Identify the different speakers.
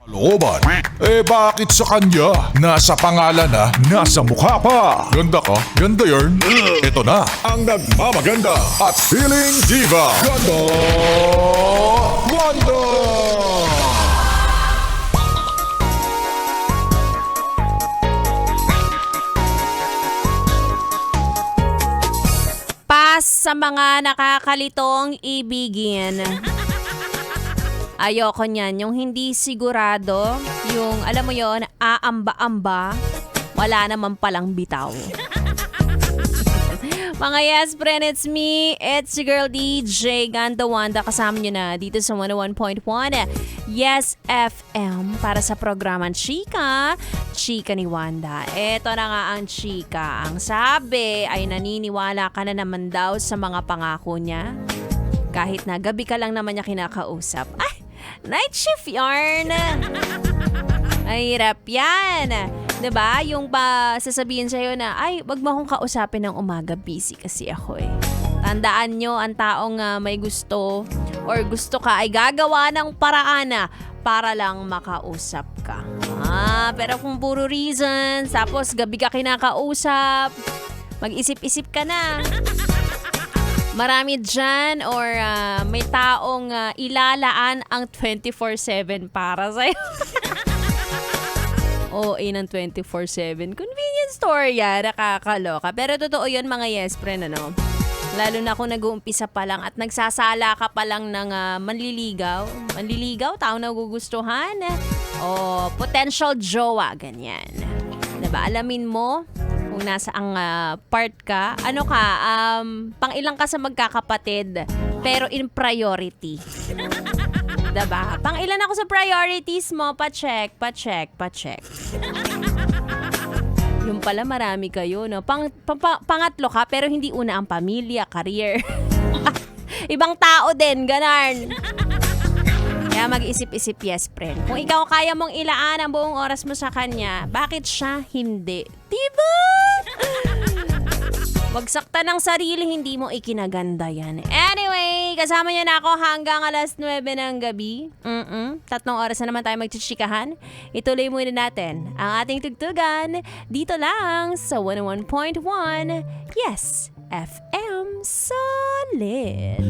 Speaker 1: Looban. Bakit sa kanya? Nasa pangalan na, nasa mukha pa. Ganda ka? Ganda yarn. Ito na, ang nagmamaganda at feeling diva. Ganda! Wanda!
Speaker 2: Pas sa mga nakakalitong ibigin. Ayoko niyan, yung hindi sigurado, yung alam mo yon, aamba-amba, wala naman palang bitaw. Mga yes, friend, it's me. It's your girl DJ Ganda Wanda. Kasama nyo na dito sa 101.1 Yes FM para sa programang Chika, Chika ni Wanda. Ito na nga ang chika. Ang sabi ay naniniwala ka na naman daw sa mga pangako niya. Kahit na gabi ka lang naman niya kinakausap. Ay, night shift yarn. Mahirap yan. Diba? Yung pa sasabihin sa'yo na, ay, wag mo akong kausapin ng umaga. Busy kasi ako eh. Tandaan nyo, ang taong may gusto or gusto ka ay gagawa ng paraan na para lang makausap ka. Pero kung puro reasons, tapos gabi ka kinakausap, mag-isip-isip ka na. Marami dyan or may taong ilalaan ang 24/7 para sa'yo. Oo, ng 24/7. Convenience store yan, nakakaloka. Pero totoo yun mga yes friend, ano? Lalo na kung nag-uumpisa pa lang at nagsasala ka pa lang ng manliligaw. Manliligaw, tao na gugustuhan. O potential jowa, ganyan. Diba? Alamin mo kung nasa ang part ka. Ano ka, pang-ilang ka sa magkakapatid, pero in priority. Diba? Pang-ilan ako sa priorities mo, pa-check. Yung pala marami kayo, no? Pangatlo ka, pero hindi una ang pamilya, career. Ibang tao din, ganon. Kaya mag-isip-isip, yes, friend. Kung ikaw kaya mong ilaan ang buong oras mo sa kanya, bakit siya hindi? Diba? Wag sakta ng sarili, hindi mo ikinaganda yan. Anyway, kasama niyo na ako hanggang alas 9 ng gabi. 3 oras na naman tayo magchichikahan. Ituloy muna natin ang ating tugtugan dito lang sa 101.1 Yes FM Solid.